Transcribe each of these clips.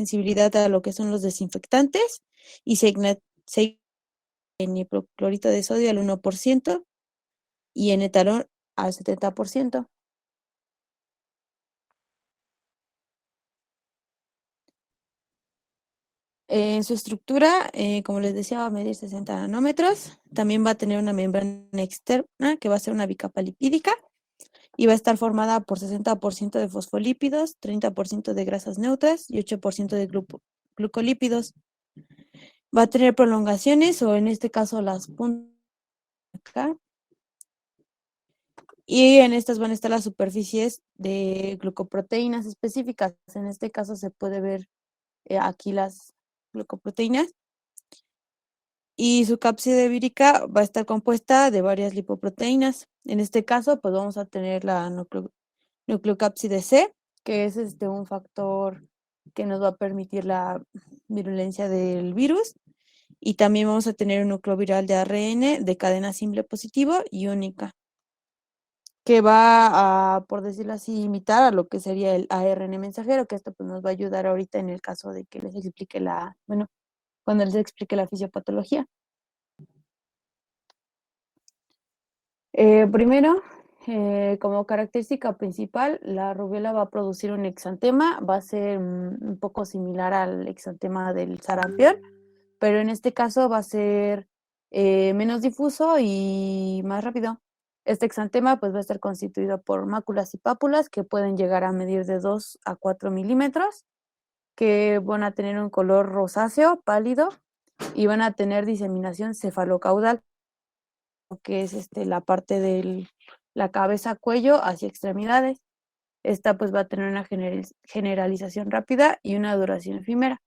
sensibilidad a lo que son los desinfectantes y se en hipoclorito de sodio al 1% y en etanol al 70%. En su estructura, como les decía, va a medir 60 nanómetros. También va a tener una membrana externa que va a ser una bicapa lipídica y va a estar formada por 60% de fosfolípidos, 30% de grasas neutras y 8% de glucolípidos. Va a tener prolongaciones o en este caso las puntas acá. Y en estas van a estar las superficies de glucoproteínas específicas. En este caso se puede ver aquí las glucoproteínas. Y su cápside vírica va a estar compuesta de varias lipoproteínas. En este caso, pues vamos a tener la nucleocápside C, que es un factor que nos va a permitir la virulencia del virus. Y también vamos a tener un núcleo viral de ARN de cadena simple positivo y única, que va a, por decirlo así, imitar a lo que sería el ARN mensajero, que esto pues, nos va a ayudar ahorita en el caso de que les explique cuando les explique la fisiopatología. Primero, como característica principal, la rubiola va a producir un exantema, va a ser un poco similar al exantema del sarampión, pero en este caso va a ser menos difuso y más rápido. Este exantema pues va a estar constituido por máculas y pápulas que pueden llegar a medir de 2 a 4 milímetros, que van a tener un color rosáceo, pálido, y van a tener diseminación cefalocaudal, que es la parte de la cabeza, cuello hacia extremidades. Esta pues va a tener una generalización rápida y una duración efímera.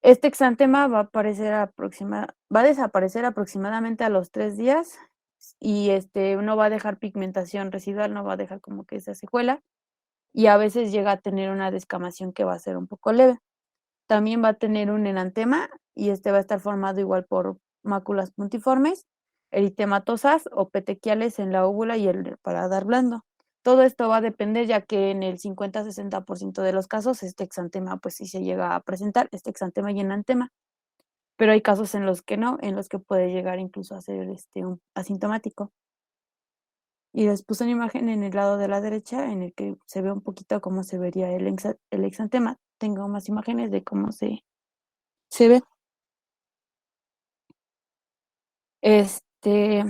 Este exantema va a desaparecer aproximadamente a los 3 días y no va a dejar pigmentación residual, no va a dejar como que esa secuela y a veces llega a tener una descamación que va a ser un poco leve. También va a tener un enantema y va a estar formado igual por máculas puntiformes, eritematosas o petequiales en la óvula y el paladar blando. Todo esto va a depender ya que en el 50-60% de los casos este exantema pues sí se llega a presentar, este exantema y enantema, pero hay casos en los que no, en los que puede llegar incluso a ser un asintomático. Y les puse una imagen en el lado de la derecha en el que se ve un poquito cómo se vería el exantema. Tengo más imágenes de cómo se ve. Este,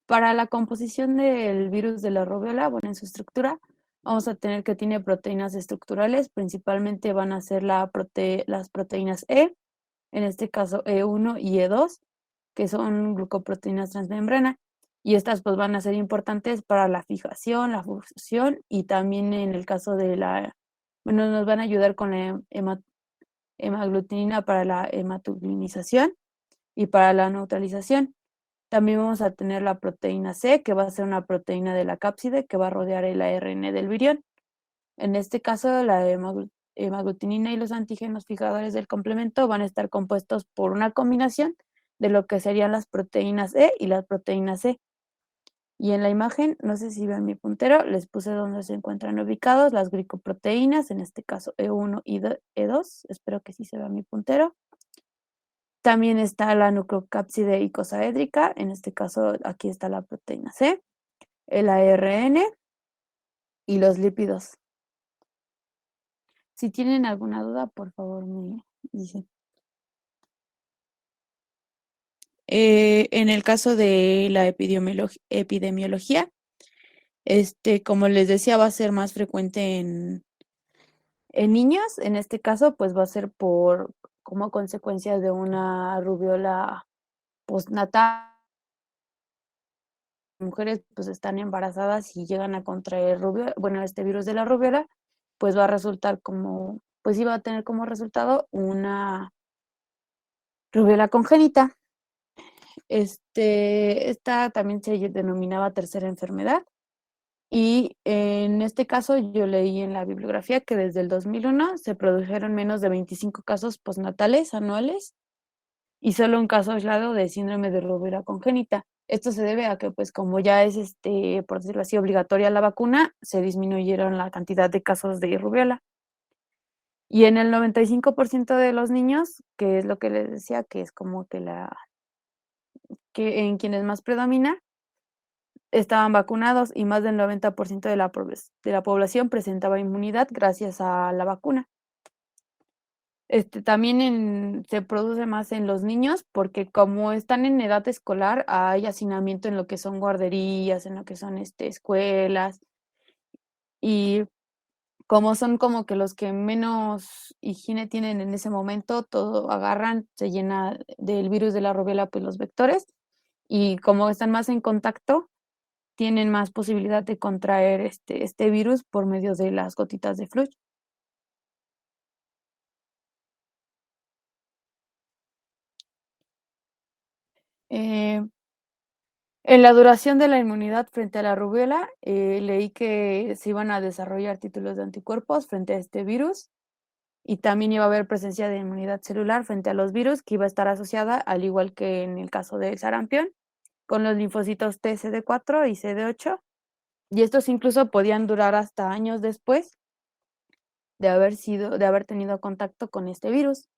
para la composición del virus de la rubiola, bueno, en su estructura, vamos a tener que tiene proteínas estructurales, principalmente van a ser las proteínas E, en este caso E1 y E2, que son glucoproteínas transmembrana, y estas pues van a ser importantes para la fijación, la fusión y también en el caso de bueno, nos van a ayudar con la hemaglutinina para la hematoglinización y para la neutralización. También vamos a tener la proteína C, que va a ser una proteína de la cápside que va a rodear el ARN del virión. En este caso, la hemaglutinina y los antígenos fijadores del complemento van a estar compuestos por una combinación de lo que serían las proteínas E y las proteínas C. Y en la imagen, no sé si ven mi puntero, les puse donde se encuentran ubicados las glicoproteínas, en este caso E1 y E2. Espero que sí se vea mi puntero. También está la nucleocápside icosaédrica, en este caso aquí está la proteína C, el ARN y los lípidos. Si tienen alguna duda, por favor me dicen. En el caso de la epidemiología, como les decía, va a ser más frecuente en niños. En este caso, pues va a ser como consecuencia de una rubiola postnatal. Mujeres pues están embarazadas y llegan a contraer este virus de la rubiola, pues va a resultar pues iba a tener como resultado una rubiola congénita. Esta también se denominaba tercera enfermedad y en este caso yo leí en la bibliografía que desde el 2001 se produjeron menos de 25 casos postnatales anuales y solo un caso aislado de síndrome de rubiola congénita. Esto se debe a que, pues, como ya es, por decirlo así, obligatoria la vacuna, se disminuyeron la cantidad de casos de rubiola. Y en el 95% de los niños, que es lo que les decía, que es como que en quienes más predomina, estaban vacunados y más del 90% de la población presentaba inmunidad gracias a la vacuna. También se produce más en los niños porque como están en edad escolar, hay hacinamiento en lo que son guarderías, en lo que son escuelas, y como son como que los que menos higiene tienen en ese momento, todo agarran, se llena del virus de la rubiola, pues los vectores, y como están más en contacto, tienen más posibilidad de contraer este virus por medio de las gotitas de flush. Eh, en la duración de la inmunidad frente a la rubiola, leí que se iban a desarrollar títulos de anticuerpos frente a este virus y también iba a haber presencia de inmunidad celular frente a los virus que iba a estar asociada, al igual que en el caso del sarampión, con los linfocitos T CD4 y CD8, y estos incluso podían durar hasta años después de haber tenido contacto con este virus.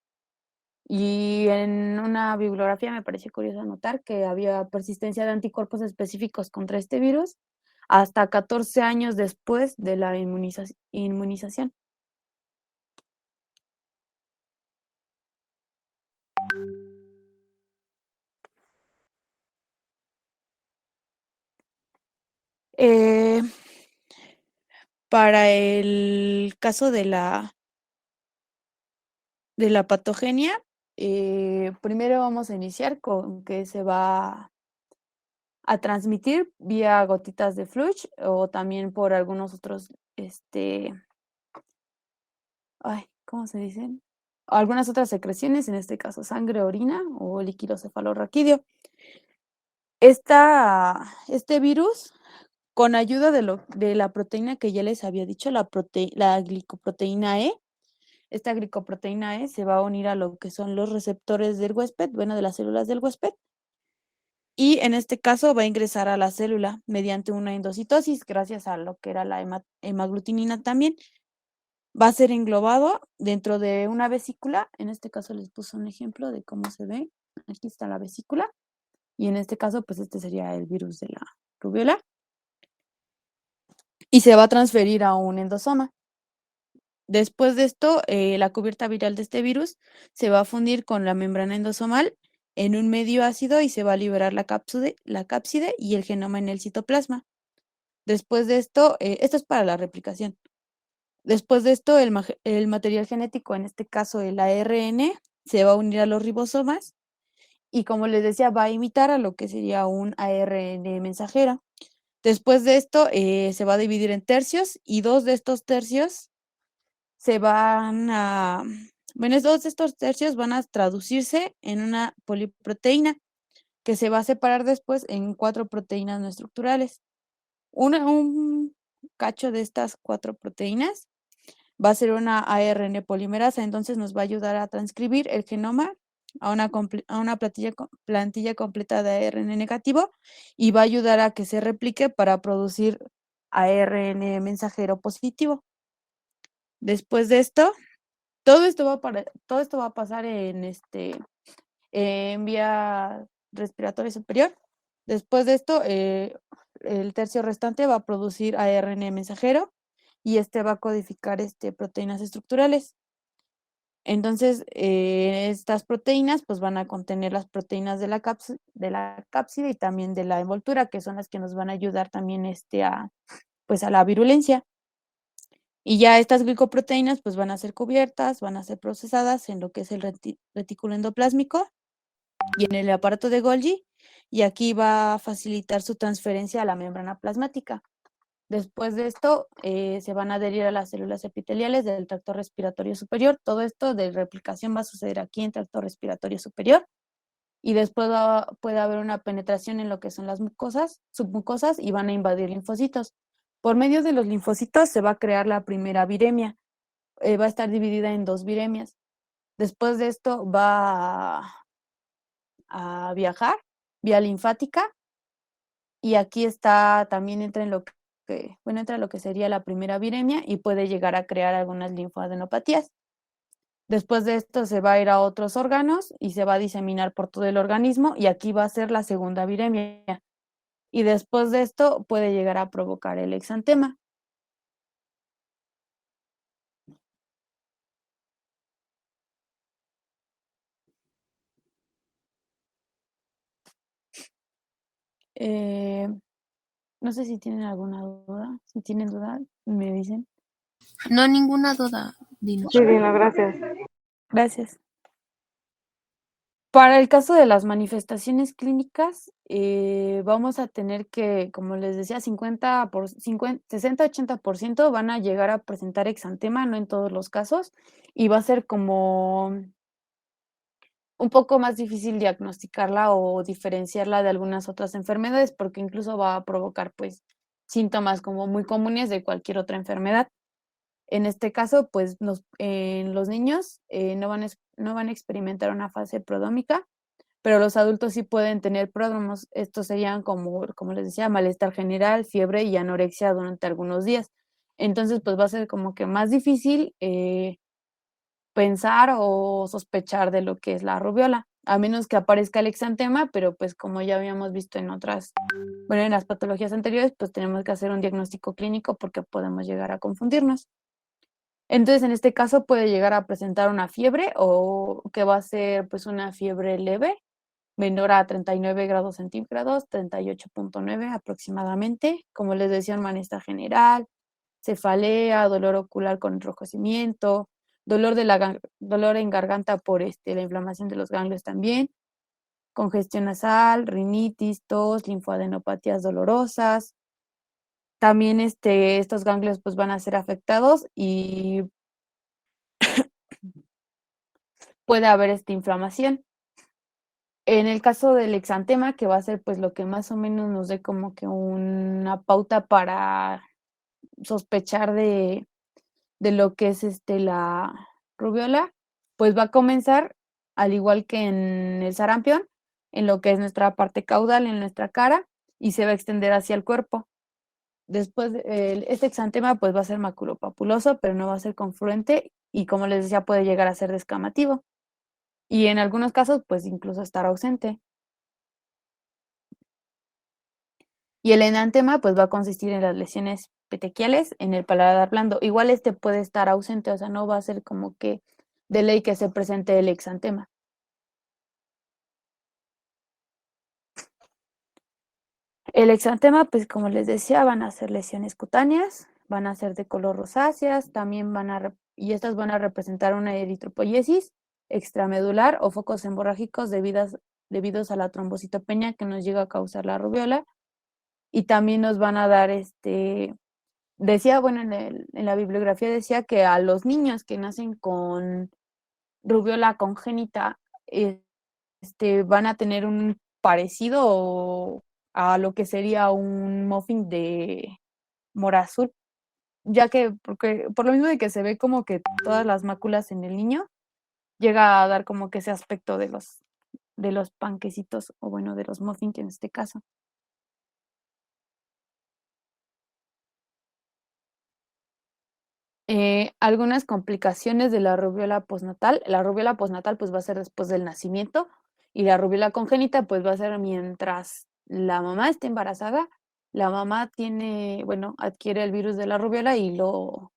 Y en una bibliografía me pareció curioso notar que había persistencia de anticuerpos específicos contra este virus hasta 14 años después de la inmunización. Eh, para el caso de la patogenia, primero vamos a iniciar con que se va a transmitir vía gotitas de flush o también por algunos otros, ay, ¿cómo se dicen? Algunas otras secreciones, en este caso sangre, orina o líquido cefalorraquídeo. Este virus, con ayuda de la proteína que ya les había dicho, la glicoproteína E, esta glicoproteína E se va a unir a lo que son los receptores del huésped, bueno, de las células del huésped, y en este caso va a ingresar a la célula mediante una endocitosis, gracias a lo que era la hemaglutinina también. Va a ser englobado dentro de una vesícula. En este caso les puse un ejemplo de cómo se ve. Aquí está la vesícula. Y en este caso, pues este sería el virus de la rubiola. Y se va a transferir a un endosoma. Después de esto, la cubierta viral de este virus se va a fundir con la membrana endosomal en un medio ácido y se va a liberar la cápside y el genoma en el citoplasma. Después de esto, esto es para la replicación. Después de esto, el material genético, en este caso el ARN, se va a unir a los ribosomas y, como les decía, va a imitar a lo que sería un ARN mensajero. Después de esto, se va a dividir en tercios y dos de estos tercios dos de estos tercios van a traducirse en una poliproteína que se va a separar después en 4 proteínas no estructurales. Un cacho de estas 4 proteínas va a ser una ARN polimerasa, entonces nos va a ayudar a transcribir el genoma a una plantilla completa de ARN negativo y va a ayudar a que se replique para producir ARN mensajero positivo. Después de esto, todo esto va a pasar en vía respiratoria superior. Después de esto, el tercio restante va a producir ARN mensajero y va a codificar proteínas estructurales. Entonces, estas proteínas pues van a contener las proteínas de de la cápside y también de la envoltura, que son las que nos van a ayudar también pues a la virulencia. Y ya estas glicoproteínas pues van a ser cubiertas, van a ser procesadas en lo que es el retículo endoplásmico y en el aparato de Golgi, y aquí va a facilitar su transferencia a la membrana plasmática. Después de esto, se van a adherir a las células epiteliales del tracto respiratorio superior. Todo esto de replicación va a suceder aquí en tracto respiratorio superior. Y después puede haber una penetración en lo que son las submucosas, y van a invadir linfocitos. Por medio de los linfocitos se va a crear la primera viremia. Va a estar dividida en 2 viremias. Después de esto va a viajar vía linfática, y aquí también entra entra lo que sería la primera viremia y puede llegar a crear algunas linfadenopatías. Después de esto se va a ir a otros órganos y se va a diseminar por todo el organismo y aquí va a ser la segunda viremia. Y después de esto puede llegar a provocar el exantema. Eh, no sé si tienen alguna duda. Si tienen duda, me dicen. No, ninguna duda, dinos. Sí, Dina, gracias. Gracias. Para el caso de las manifestaciones clínicas, vamos a tener que, como les decía, 60-80% van a llegar a presentar exantema, no en todos los casos, y va a ser como un poco más difícil diagnosticarla o diferenciarla de algunas otras enfermedades, porque incluso va a provocar, pues, síntomas como muy comunes de cualquier otra enfermedad. En este caso, pues, en los niños no van a experimentar una fase prodrómica, pero los adultos sí pueden tener pródromos. Estos serían como les decía, malestar general, fiebre y anorexia durante algunos días. Entonces, pues va a ser como que más difícil pensar o sospechar de lo que es la rubiola, a menos que aparezca el exantema, pero pues como ya habíamos visto en las patologías anteriores, pues tenemos que hacer un diagnóstico clínico porque podemos llegar a confundirnos. Entonces, en este caso puede llegar a presentar una fiebre o que va a ser pues una fiebre leve, menor a 39 grados centígrados, 38.9 aproximadamente. Como les decía, un malestar general, cefalea, dolor ocular con enrojecimiento, dolor en garganta por la inflamación de los ganglios también, congestión nasal, rinitis, tos, linfoadenopatías dolorosas. También estos ganglios pues van a ser afectados y puede haber esta inflamación. En el caso del exantema, que va a ser pues lo que más o menos nos dé como que una pauta para sospechar de lo que es la rubiola, pues va a comenzar, al igual que en el sarampión, en lo que es nuestra parte caudal, en nuestra cara, y se va a extender hacia el cuerpo. Después, este exantema pues va a ser maculopapuloso, pero no va a ser confluente y como les decía, puede llegar a ser descamativo. Y en algunos casos, pues incluso estar ausente. Y el enantema pues va a consistir en las lesiones petequiales en el paladar blando. Igual puede estar ausente, o sea, no va a ser como que de ley que se presente el exantema. El exantema, pues como les decía, van a ser lesiones cutáneas, van a ser de color rosáceas, también y estas van a representar una eritropoiesis extramedular o focos hemorrágicos debidos a la trombocitopenia que nos llega a causar la rubiola. Y también nos van a dar decía, bueno, en la bibliografía decía que a los niños que nacen con rubiola congénita, van a tener un parecido a lo que sería un muffin de mora azul, ya que porque, por lo mismo de que se ve como que todas las máculas en el niño, llega a dar como que ese aspecto de los panquecitos, o bueno, de los muffins en este caso. Algunas complicaciones de la rubiola postnatal. La rubiola postnatal pues va a ser después del nacimiento y la rubiola congénita pues va a ser mientras la mamá esté embarazada. La mamá adquiere el virus de la rubiola y lo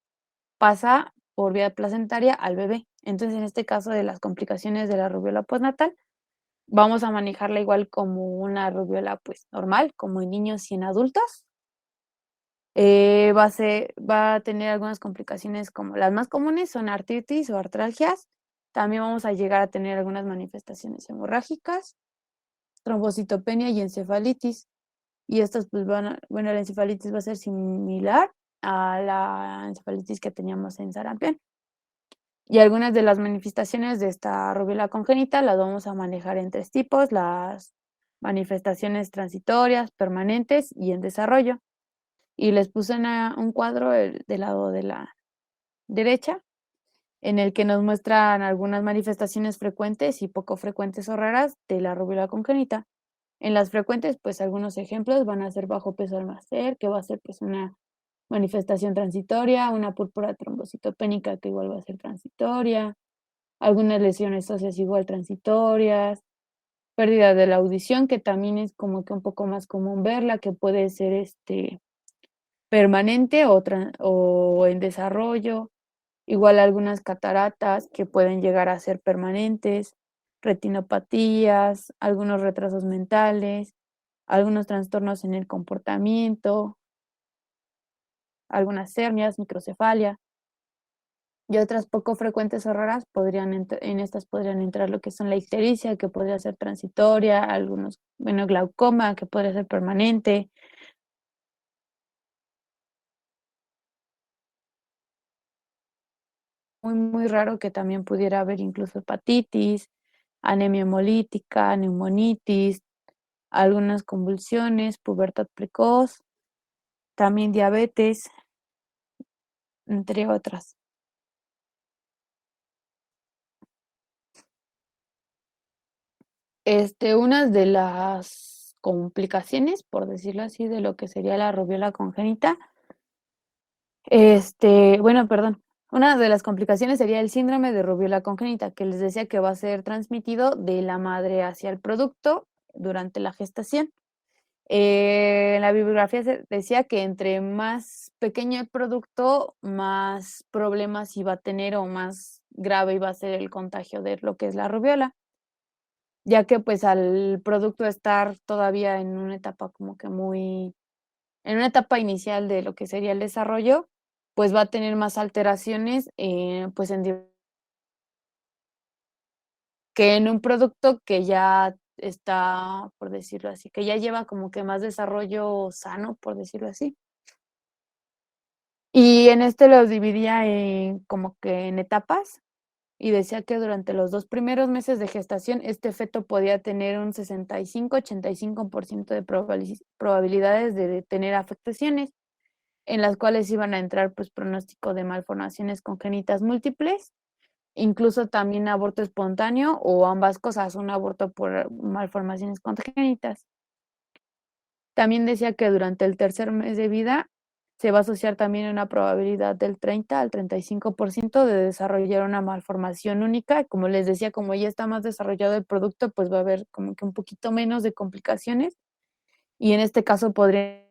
pasa por vía placentaria al bebé. Entonces, en este caso de las complicaciones de la rubiola postnatal, vamos a manejarla igual como una rubiola pues normal, como en niños y en adultos. Va a tener algunas complicaciones como las más comunes son artritis o artralgias. También vamos a llegar a tener algunas manifestaciones hemorrágicas, trombocitopenia y encefalitis. Y estas pues la encefalitis va a ser similar a la encefalitis que teníamos en sarampión. Y algunas de las manifestaciones de esta rubiola congénita las vamos a manejar en 3 tipos: las manifestaciones transitorias, permanentes y en desarrollo. Y les puse un cuadro del lado de la derecha, en el que nos muestran algunas manifestaciones frecuentes y poco frecuentes o raras de la rubiola congénita. En las frecuentes, pues algunos ejemplos van a ser bajo peso al nacer, que va a ser pues una manifestación transitoria, una púrpura trombocitopénica que igual va a ser transitoria, algunas lesiones óseas igual transitorias, pérdida de la audición, que también es como que un poco más común verla, que puede ser permanente o en desarrollo, igual algunas cataratas que pueden llegar a ser permanentes, retinopatías, algunos retrasos mentales, algunos trastornos en el comportamiento, algunas hernias, microcefalia. Y otras poco frecuentes o raras en estas podrían entrar lo que son la ictericia, que podría ser transitoria, algunos, bueno, glaucoma, que podría ser permanente, muy raro que también pudiera haber incluso hepatitis, anemia hemolítica, neumonitis, algunas convulsiones, pubertad precoz, también diabetes, entre otras. Unas de las complicaciones, por decirlo así, de lo que sería la rubiola congénita. Bueno, perdón. Una de las complicaciones sería el síndrome de rubiola congénita, que les decía que va a ser transmitido de la madre hacia el producto durante la gestación. En la bibliografía se decía que entre más pequeño el producto, más problemas iba a tener o más grave iba a ser el contagio de lo que es la rubiola, ya que pues al producto estar todavía en una etapa como que en una etapa inicial de lo que sería el desarrollo, pues va a tener más alteraciones, pues que en un producto que ya está, por decirlo así, que ya lleva como que más desarrollo sano, por decirlo así. Y en los dividía como que en etapas y decía que durante los 2 primeros meses de gestación, este feto podía tener un 65-85% de probabilidades de tener afectaciones, en las cuales iban a entrar, pues, pronóstico de malformaciones congénitas múltiples, incluso también aborto espontáneo o ambas cosas, un aborto por malformaciones congénitas. También decía que durante el tercer mes de vida se va a asociar también una probabilidad del 30 al 35% de desarrollar una malformación única. Como les decía, como ya está más desarrollado el producto, pues va a haber como que un poquito menos de complicaciones. Y en este caso podrían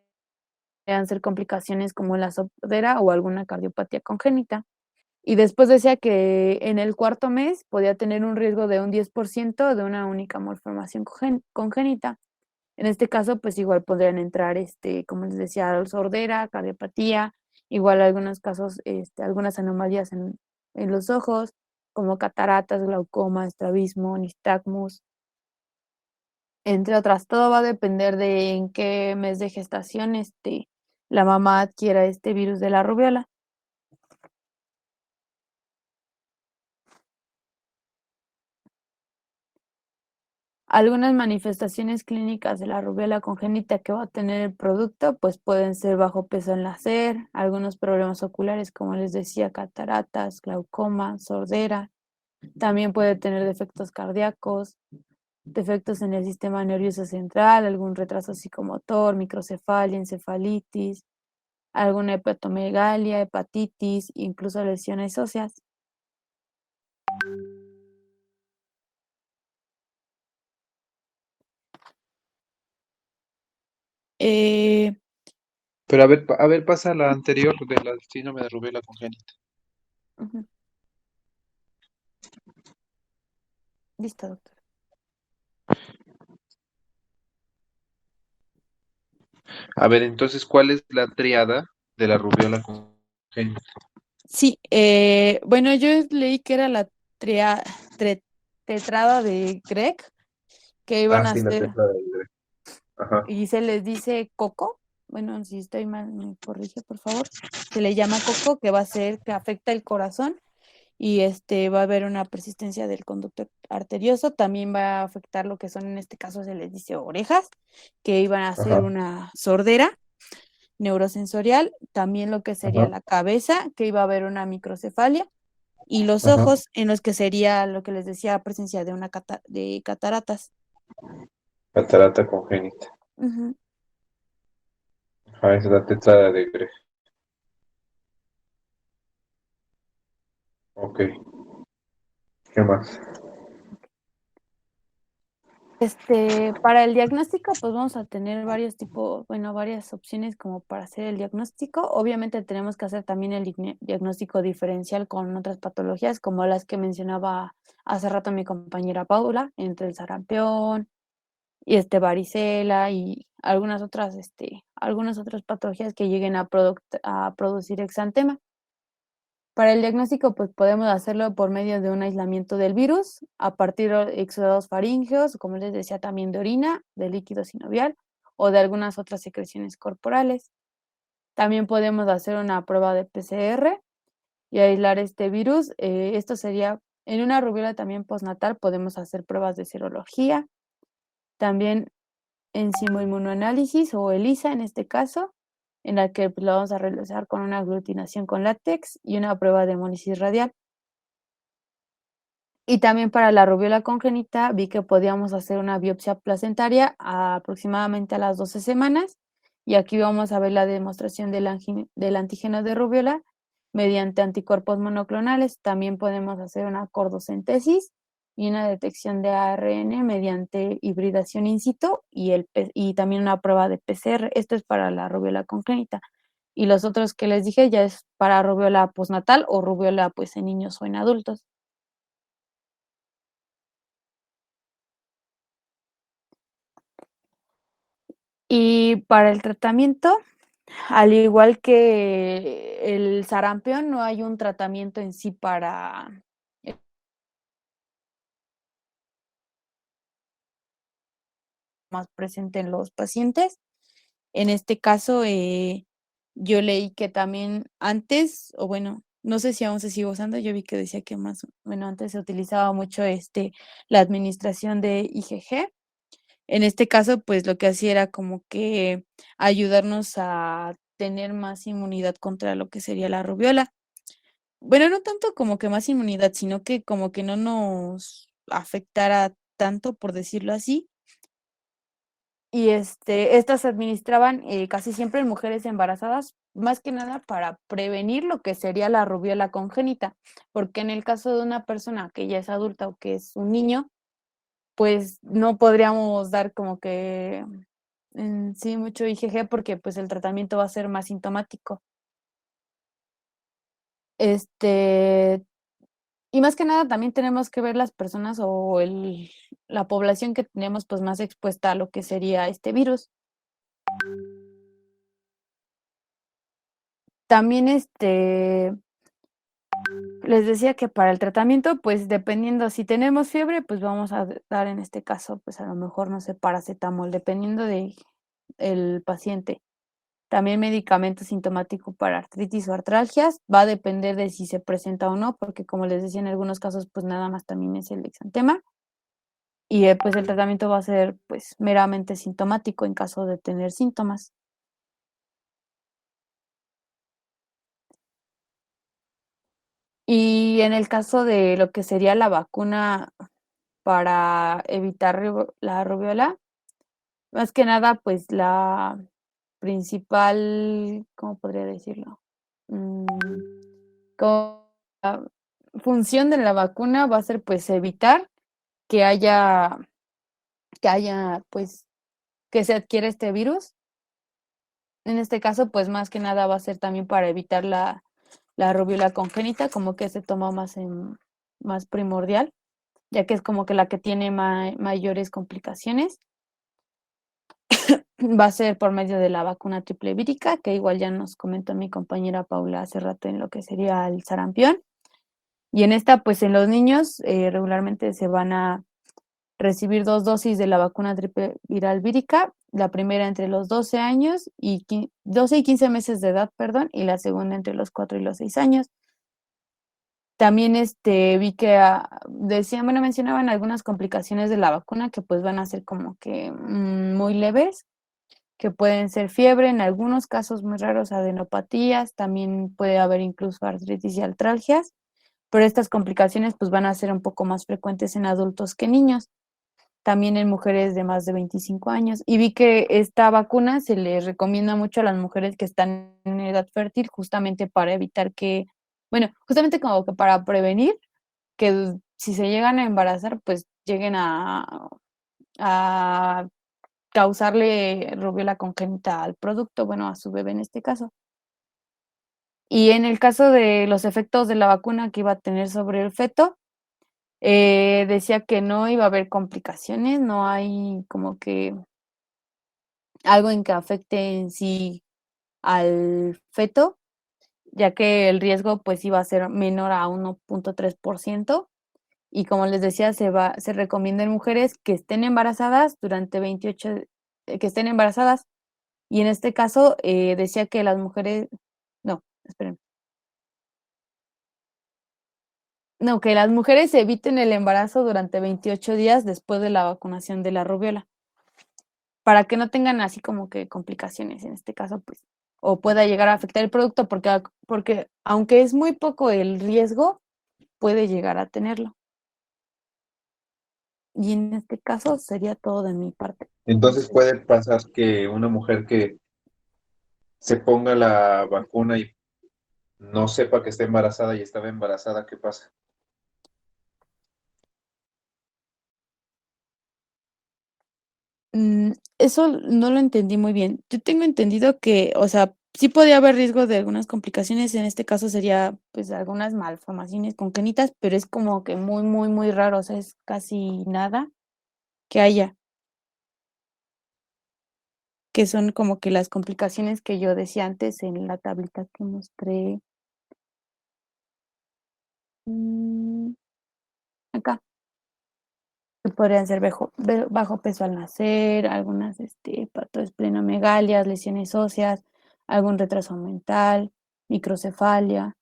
ser complicaciones como la sordera o alguna cardiopatía congénita. Y después decía que en el cuarto mes podía tener un riesgo de un 10% de una única malformación congénita. En este caso, pues igual podrían entrar, como les decía, sordera, cardiopatía, igual algunos casos, algunas anomalías en los ojos, como cataratas, glaucoma, estrabismo, nistagmus, entre otras. Todo va a depender de en qué mes de gestación, la mamá adquiera este virus de la rubiola. Algunas manifestaciones clínicas de la rubiola congénita que va a tener el producto, pues pueden ser bajo peso al nacer, algunos problemas oculares, como les decía, cataratas, glaucoma, sordera. También puede tener defectos cardíacos, defectos en el sistema nervioso central, algún retraso psicomotor, microcefalia, encefalitis, alguna hepatomegalia, hepatitis, incluso lesiones óseas. Eh, Pero a ver, pasa la anterior de la síndrome de rubiola congénita. Ujú. Listo, doctor. A ver, entonces, ¿cuál es la triada de la rubiola congénita? Sí, bueno, yo leí que era la tria- tre- tetrada de Greg, que iban Ah, a sí, la hacer, tetra de Gre- Ajá, y se les dice coco. Bueno, si estoy mal, me corrige, por favor. Se le llama coco, que va a ser que afecta el corazón y va a haber una persistencia del conducto arterioso. También va a afectar lo que son, en este caso se les dice orejas, que iban a hacer ajá, una sordera neurosensorial. También lo que sería ajá, la cabeza, que iba a haber una microcefalia y los ajá. ojos, en los que sería lo que les decía, presencia de de cataratas. Catarata congénita. Ujú. Ajá, es la tetrada de Gre. Ok. ¿Qué más? Para el diagnóstico, pues vamos a tener varios tipos, bueno, varias opciones como para hacer el diagnóstico. Obviamente tenemos que hacer también el diagnóstico diferencial con otras patologías, como las que mencionaba hace rato mi compañera Paula, entre el sarampión y varicela y algunas otras patologías que lleguen a producir exantema. Para el diagnóstico, pues podemos hacerlo por medio de un aislamiento del virus, a partir de exudados faríngeos, como les decía, también de orina, de líquido sinovial o de algunas otras secreciones corporales. También podemos hacer una prueba de PCR y aislar este virus. Esto sería, en una rubiola también postnatal, podemos hacer pruebas de serología, también enzimoinmunoanálisis o ELISA en este caso, en la que pues, lo vamos a realizar con una aglutinación con látex y una prueba de hemólisis radial. Y también para la rubiola congénita vi que podíamos hacer una biopsia placentaria aproximadamente a las 12 semanas y aquí vamos a ver la demostración del antígeno de rubiola mediante anticuerpos monoclonales. También podemos hacer una cordocentesis y una detección de ARN mediante hibridación in situ y también una prueba de PCR. Esto es para la rubiola congénita. Y los otros que les dije ya es para rubiola postnatal o rubiola pues en niños o en adultos. Y para el tratamiento, al igual que el sarampión, no hay un tratamiento en sí para más presente en los pacientes. En este caso, yo leí que también antes, o bueno, no sé si aún se sigue usando, yo vi que decía que más, bueno, antes se utilizaba mucho la administración de IgG. En este caso, pues lo que hacía era como que ayudarnos a tener más inmunidad contra lo que sería la rubiola. Bueno, no tanto como que más inmunidad, sino que como que no nos afectara tanto, por decirlo así. Y estas se administraban casi siempre en mujeres embarazadas, más que nada para prevenir lo que sería la rubiola congénita, porque en el caso de una persona que ya es adulta o que es un niño, pues no podríamos dar como que sí mucho IgG porque pues el tratamiento va a ser más sintomático. Este, y más que nada también tenemos que ver las personas o la población que tenemos pues más expuesta a lo que sería este virus. También les decía que para el tratamiento, pues dependiendo si tenemos fiebre, pues vamos a dar en este caso, pues a lo mejor, no sé, paracetamol, dependiendo de el paciente. También medicamento sintomático para artritis o artralgias, va a depender de si se presenta o no, porque como les decía, en algunos casos, pues nada más también es el exantema. Y pues el tratamiento va a ser pues meramente sintomático en caso de tener síntomas. Y en el caso de lo que sería la vacuna para evitar la rubiola, más que nada, pues la principal, ¿cómo podría decirlo? Mm, como la función de la vacuna va a ser pues evitar que haya, pues que se adquiera este virus. En este caso, pues más que nada va a ser también para evitar la rubiola congénita, como que se toma más primordial, ya que es como que la que tiene mayores complicaciones. Va a ser por medio de la vacuna triple vírica, que igual ya nos comentó mi compañera Paula hace rato en lo que sería el sarampión. Y en esta, pues en los niños regularmente se van a recibir 2 dosis de la vacuna triple viral vírica, la primera entre los 12 años y 12 y 15 meses de edad, perdón, y la segunda entre los 4 y los 6 años. También vi que decían, bueno, mencionaban algunas complicaciones de la vacuna que pues van a ser como que muy leves, que pueden ser fiebre, en algunos casos muy raros adenopatías, también puede haber incluso artritis y artralgias, pero estas complicaciones pues van a ser un poco más frecuentes en adultos que niños, también en mujeres de más de 25 años. Y vi que esta vacuna se le recomienda mucho a las mujeres que están en edad fértil justamente para evitar que, bueno, justamente como que para prevenir que si se llegan a embarazar, pues lleguen a causarle rubiola congénita al producto, bueno, a su bebé en este caso. Y en el caso de los efectos de la vacuna que iba a tener sobre el feto, decía que no iba a haber complicaciones, no hay como que algo en que afecte en sí al feto, ya que el riesgo pues iba a ser menor a 1.3%. Y como les decía, se recomienda en mujeres que estén embarazadas durante 28, que estén embarazadas. Y en este caso decía que las mujeres, no, esperen, no, que las mujeres eviten el embarazo durante 28 días después de la vacunación de la rubiola, para que no tengan así como que complicaciones en este caso, pues, o pueda llegar a afectar el producto, porque aunque es muy poco el riesgo, puede llegar a tenerlo. Y en este caso sería todo de mi parte. Entonces puede pasar que una mujer que se ponga la vacuna y no sepa que está embarazada y estaba embarazada, ¿qué pasa? Eso no lo entendí muy bien. Yo tengo entendido que, o sea, sí podía haber riesgo de algunas complicaciones, en este caso sería pues algunas malformaciones congénitas, pero es como que muy, muy, muy raro, o sea, es casi nada que haya, que son como que las complicaciones que yo decía antes en la tablita que mostré mm, acá, que podrían ser bajo peso al nacer, algunas hepatoesplenomegalia, lesiones óseas, algún retraso mental, microcefalia,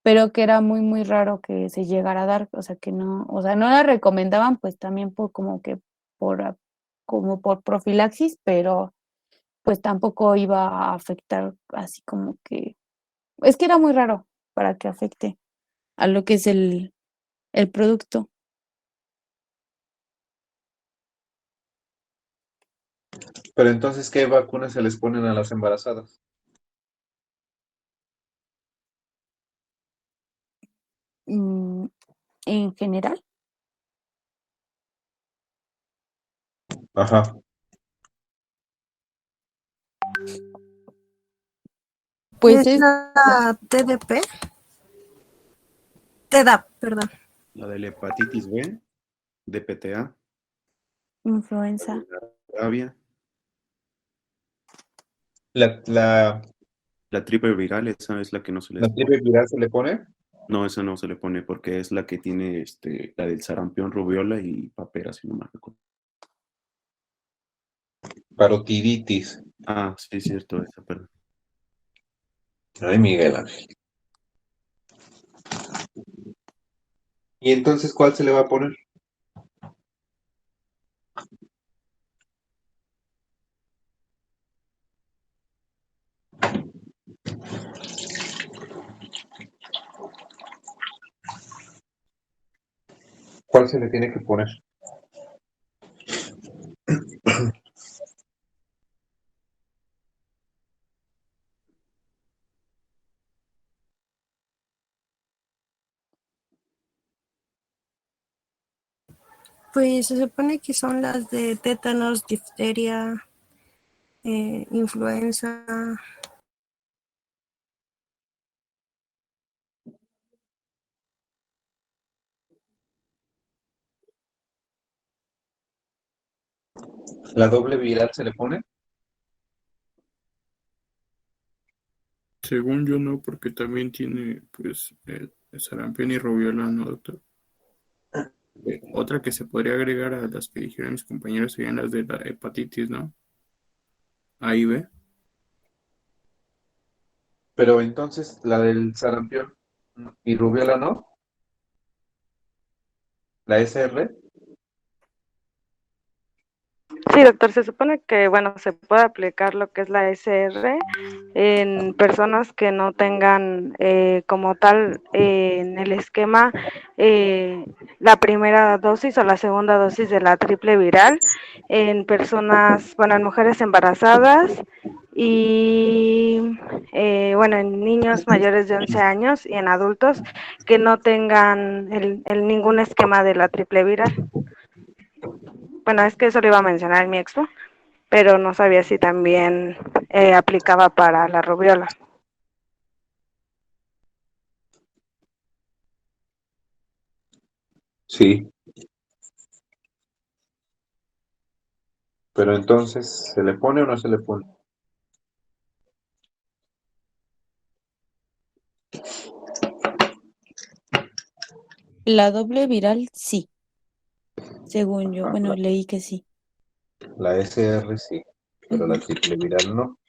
pero que era muy, muy raro que se llegara a dar, o sea, que no, o sea, no la recomendaban, pues también por como que como por profilaxis, pero pues tampoco iba a afectar así como que, es que era muy raro para que afecte a lo que es el producto. Pero entonces, ¿qué vacunas se les ponen a las embarazadas? Mm, en general, Ajá. pues Es es la TDP, TEDAP, perdón. La de la hepatitis B, DPTA, influenza. rabia, La la triple viral, esa es la que no se les la pone. triple viral se le pone No, esa no se le pone porque es la que tiene la del sarampión, rubiola y papera, si no me recuerdo. parotiditis. Ah, sí, es cierto, esa, perdón. Ay, Miguel Ángel. ¿Y entonces cuál se le va a poner? ¿Cuál se le tiene que poner? Pues se supone que son las de tétanos, difteria, influenza. ¿La doble viral se le pone? Según yo no, porque también tiene pues el sarampión y rubiola, ¿no, doctor? Otra que se podría agregar a las que dijeron mis compañeros serían las de la hepatitis, ¿no? A y B. Pero entonces la del sarampión y rubiola no, la SR. Sí, doctor, se supone que, bueno, se puede aplicar lo que es la SR en personas que no tengan como tal en el esquema la primera dosis o la segunda dosis de la triple viral en personas, bueno, en mujeres embarazadas y bueno, en niños mayores de 11 años y en adultos que no tengan ningún esquema de la triple viral. Bueno, es que eso lo iba a mencionar en mi expo, pero no sabía si también aplicaba para la rubiola. Sí, pero entonces, ¿se le pone o no se le pone? La doble viral, sí, según yo. Bueno, leí que sí. La SR sí, pero la triple viral no.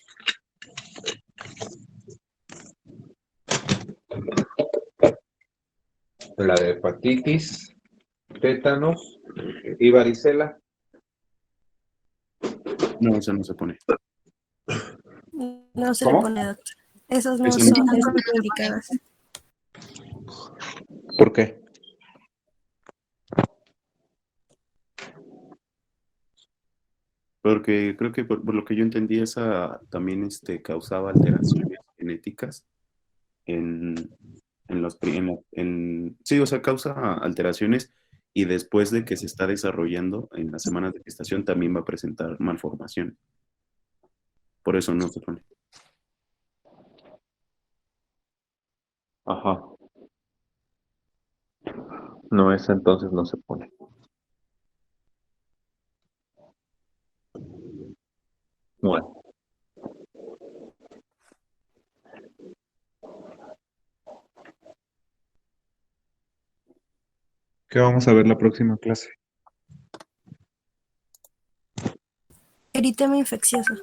La de hepatitis, tétanos y varicela. No, esa no se pone. No se le ¿Cómo? pone, doctor. Esos no Esa son no. indicadas. ¿Por qué? Porque creo que por lo que yo entendí, esa también causaba alteraciones genéticas en, sí, o sea, causa alteraciones y después de que se está desarrollando en las semanas de gestación también va a presentar malformación. Por eso no se pone. Ajá. No, esa entonces no se pone. Bueno, ¿qué vamos a ver la próxima clase? Eritema infeccioso.